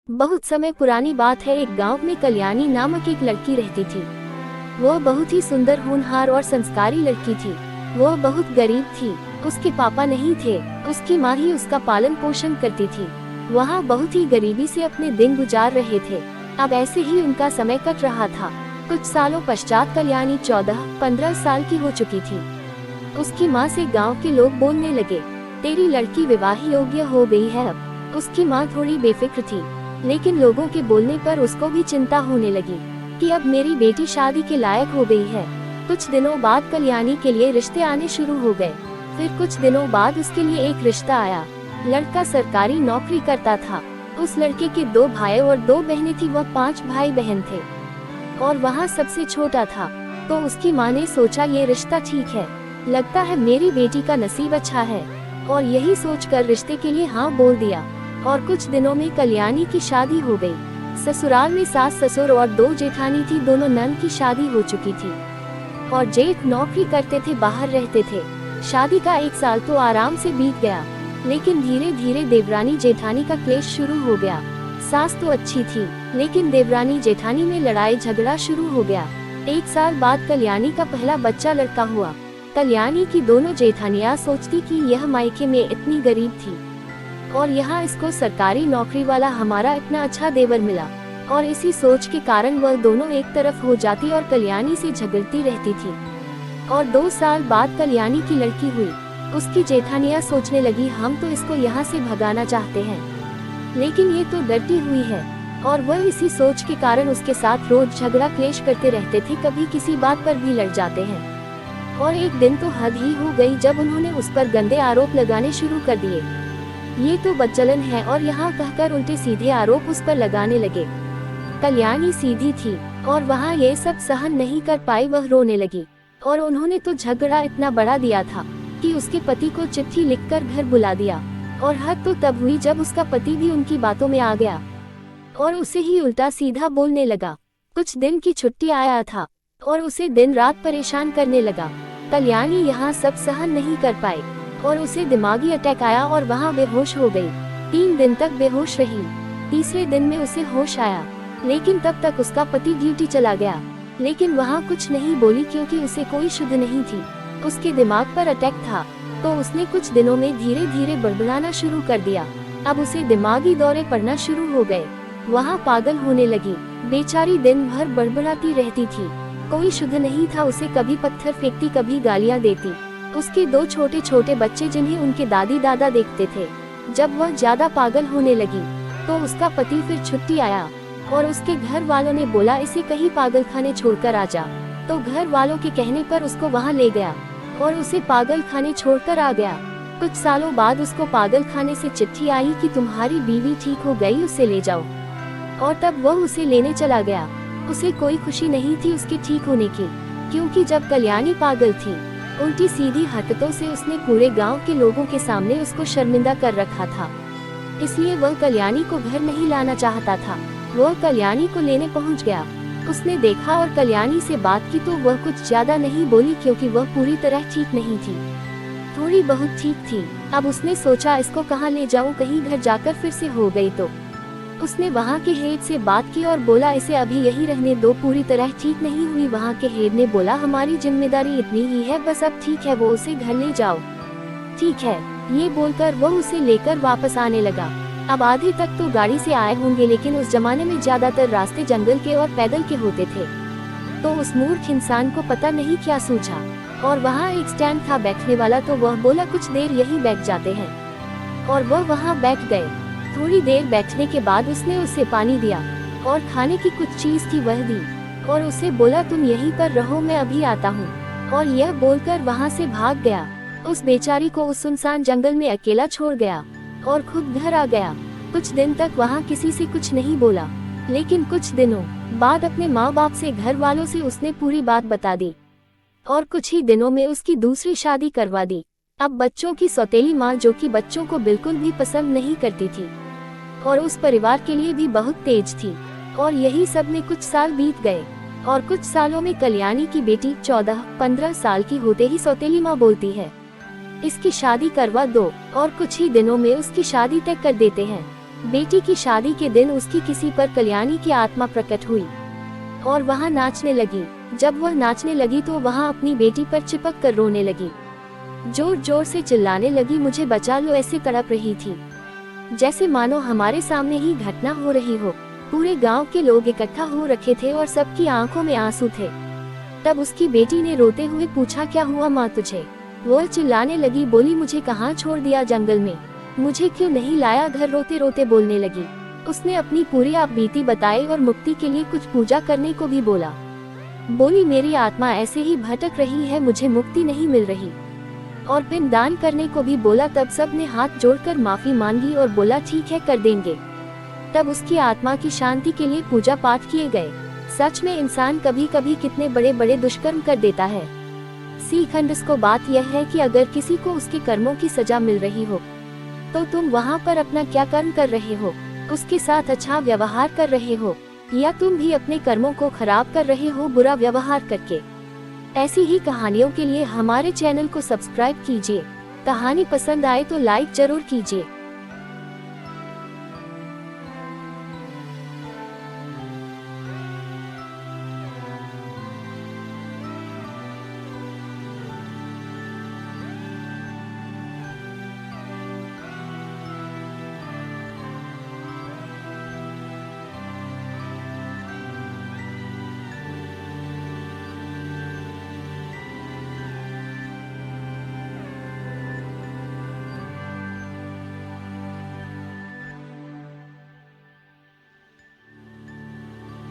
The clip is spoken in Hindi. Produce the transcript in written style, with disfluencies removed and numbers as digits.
बहुत समय पुरानी बात है। एक गांव में कल्याणी नामक एक लड़की रहती थी। वह बहुत ही सुंदर, होनहार और संस्कारी लड़की थी। वह बहुत गरीब थी। उसके पापा नहीं थे, उसकी माँ ही उसका पालन पोषण करती थी। वहाँ बहुत ही गरीबी से अपने दिन गुजार रहे थे। अब ऐसे ही उनका समय कट रहा था। कुछ सालों पश्चात कल्याणी 14-15 साल की हो चुकी थी। उसकी माँ से गांव के लोग बोलने लगे, तेरी लड़की विवाह योग्य हो गई है। अब उसकी माँ थोड़ी बेफिक्र थी, लेकिन लोगों के बोलने पर उसको भी चिंता होने लगी कि अब मेरी बेटी शादी के लायक हो गई है। कुछ दिनों बाद कल्याणी के लिए रिश्ते आने शुरू हो गए। फिर कुछ दिनों बाद उसके लिए एक रिश्ता आया। लड़का सरकारी नौकरी करता था। उस लड़के के 2 भाई और 2 बहनें थी। वह 5 भाई बहन थे और वहाँ सबसे छोटा था। तो उसकी माँ ने सोचा, ये रिश्ता ठीक है, लगता है मेरी बेटी का नसीब अच्छा है, और यही सोचकर रिश्ते के लिए हाँ बोल दिया। और कुछ दिनों में कल्याणी की शादी हो गई। ससुराल में सास ससुर और 2 जेठानी थी। दोनों नंद की शादी हो चुकी थी और जेठ नौकरी करते थे, बाहर रहते थे। शादी का 1 साल तो आराम से बीत गया, लेकिन धीरे धीरे देवरानी जेठानी का क्लेश शुरू हो गया। सास तो अच्छी थी, लेकिन देवरानी जेठानी में लड़ाई झगड़ा शुरू हो गया। 1 साल बाद कल्याणी का पहला बच्चा लड़का हुआ। कल्याणी की दोनों जेठानियां सोचती कि यह मायके में इतनी गरीब थी और यहाँ इसको सरकारी नौकरी वाला हमारा इतना अच्छा देवर मिला, और इसी सोच के कारण वह दोनों एक तरफ हो जाती और कल्याणी से झगड़ती रहती थी। और 2 साल बाद कल्याणी की लड़की हुई। उसकी जेठानियां सोचने लगी, हम तो इसको यहाँ से भगाना चाहते हैं, लेकिन ये तो डरती हुई है। और वह इसी सोच के कारण उसके साथ रोज झगड़ा क्लेश करते रहते थे। कभी किसी बात पर भी लड़ जाते हैं। और एक दिन तो हद ही हो गई जब उन्होंने उस पर गंदे आरोप लगाने शुरू कर दिए। ये तो बदचलन है, और यहाँ कहकर उल्टे सीधे आरोप उस पर लगाने लगे। कल्याणी सीधी थी और वहाँ ये सब सहन नहीं कर पाई। वह रोने लगी और उन्होंने तो झगड़ा इतना बढ़ा दिया था कि उसके पति को चिट्ठी लिखकर घर बुला दिया। और हद तो तब हुई जब उसका पति भी उनकी बातों में आ गया और उसे ही उल्टा सीधा बोलने लगा। कुछ दिन की छुट्टी आया था और उसे दिन रात परेशान करने लगा। कल्याणी यहाँ सब सहन नहीं कर पाई और उसे दिमागी अटैक आया और वहाँ बेहोश हो गई। 3 दिन तक बेहोश रही। तीसरे दिन में उसे होश आया, लेकिन तब तक उसका पति ड्यूटी चला गया। लेकिन वहाँ कुछ नहीं बोली, क्योंकि उसे कोई शुद्ध नहीं थी। उसके दिमाग पर अटैक था, तो उसने कुछ दिनों में धीरे धीरे बड़बड़ाना शुरू कर दिया। अब उसे दिमागी दौरे पड़ना शुरू हो गए। वहाँ पागल होने लगी। बेचारी दिन भर बड़बड़ाती रहती थी। कोई शुद्ध नहीं था। उसे कभी पत्थर फेंकती, कभी गालियाँ देती। उसके 2 छोटे छोटे बच्चे, जिन्हें उनके दादी दादा देखते थे। जब वह ज्यादा पागल होने लगी तो उसका पति फिर छुट्टी आया और उसके घर वालों ने बोला, इसे कहीं पागल खाने छोड़कर आ जा। तो घर वालों के कहने पर उसको वहाँ ले गया और उसे पागल खाने छोड़कर आ गया। कुछ सालों बाद उसको पागल खाने से चिट्ठी आई कि तुम्हारी बीवी ठीक हो गई, उसे ले जाओ। और तब वह उसे लेने चला गया। उसे कोई खुशी नहीं थी उसके ठीक होने की, क्योंकि जब कल्याणी पागल थी, उल्टी सीधी हरकतों से उसने पूरे गांव के लोगों के सामने उसको शर्मिंदा कर रखा था। इसलिए वह कल्याणी को घर नहीं लाना चाहता था। वह कल्याणी को लेने पहुंच गया। उसने देखा और कल्याणी से बात की तो वह कुछ ज्यादा नहीं बोली, क्योंकि वह पूरी तरह ठीक नहीं थी, थोड़ी बहुत ठीक थी। अब उसने सोचा, इसको कहाँ ले जाऊं, कहीं घर जाकर फिर से हो गई तो। उसने वहाँ के हेड से बात की और बोला, इसे अभी यही रहने दो, पूरी तरह ठीक नहीं हुई। वहाँ के हेड ने बोला, हमारी जिम्मेदारी इतनी ही है, बस अब ठीक है, वो उसे घर ले जाओ। ठीक है, ये बोलकर वो उसे लेकर वापस आने लगा। अब आधे तक तो गाड़ी से आए होंगे, लेकिन उस जमाने में ज्यादातर रास्ते जंगल के और पैदल के होते थे। तो उस मूर्ख इंसान को पता नहीं क्या सूझा, और वहाँ एक स्टैंड था बैठने वाला, तो वह बोला, कुछ देर यहीं बैठ जाते हैं। और वह वहाँ बैठ गए। थोड़ी देर बैठने के बाद उसने उसे पानी दिया और खाने की कुछ चीज थी वह दी, और उसे बोला, तुम यहीं पर रहो, मैं अभी आता हूँ। और यह बोलकर वहाँ से भाग गया। उस बेचारी को उस सुनसान जंगल में अकेला छोड़ गया और खुद घर आ गया। कुछ दिन तक वहाँ किसी से कुछ नहीं बोला, लेकिन कुछ दिनों बाद अपने माँ बाप से, घर वालों से उसने पूरी बात बता दी और कुछ ही दिनों में उसकी दूसरी शादी करवा दी। अब बच्चों की सौतेली माँ, जो कि बच्चों को बिल्कुल भी पसंद नहीं करती थी और उस परिवार के लिए भी बहुत तेज थी। और यही सब में कुछ साल बीत गए और कुछ सालों में कल्याणी की बेटी 14-15 साल की होते ही सौतेली माँ बोलती है, इसकी शादी करवा दो, और कुछ ही दिनों में उसकी शादी तय कर देते हैं। बेटी की शादी के दिन उसकी किसी पर कल्याणी की आत्मा प्रकट हुई और वहाँ नाचने लगी। जब वह नाचने लगी तो वहाँ अपनी बेटी पर चिपक कर रोने लगी, जोर जोर से चिल्लाने लगी, मुझे बचा लो, ऐसे तड़प रही थी जैसे मानो हमारे सामने ही घटना हो रही हो। पूरे गांव के लोग इकट्ठा हो रखे थे और सबकी आंखों में आंसू थे। तब उसकी बेटी ने रोते हुए पूछा, क्या हुआ माँ तुझे? वो चिल्लाने लगी, बोली, मुझे कहाँ छोड़ दिया जंगल में, मुझे क्यों नहीं लाया घर? रोते रोते बोलने लगी। उसने अपनी पूरी आप बीती बताई और मुक्ति के लिए कुछ पूजा करने को भी बोला। बोली, मेरी आत्मा ऐसे ही भटक रही है, मुझे मुक्ति नहीं मिल रही। और पिंड दान करने को भी बोला। तब सब ने हाथ जोड़कर माफी मांगी और बोला, ठीक है, कर देंगे। तब उसकी आत्मा की शांति के लिए पूजा पाठ किए गए। सच में इंसान कभी कभी कितने बड़े बड़े दुष्कर्म कर देता है। सीखंड इसको बात यह है कि अगर किसी को उसके कर्मों की सजा मिल रही हो तो तुम वहाँ पर अपना क्या कर्म कर रहे हो? उसके साथ अच्छा व्यवहार कर रहे हो या तुम भी अपने कर्मों को खराब कर रहे हो बुरा व्यवहार करके? ऐसी ही कहानियों के लिए हमारे चैनल को सब्सक्राइब कीजिए। कहानी पसंद आए तो लाइक जरूर कीजिए।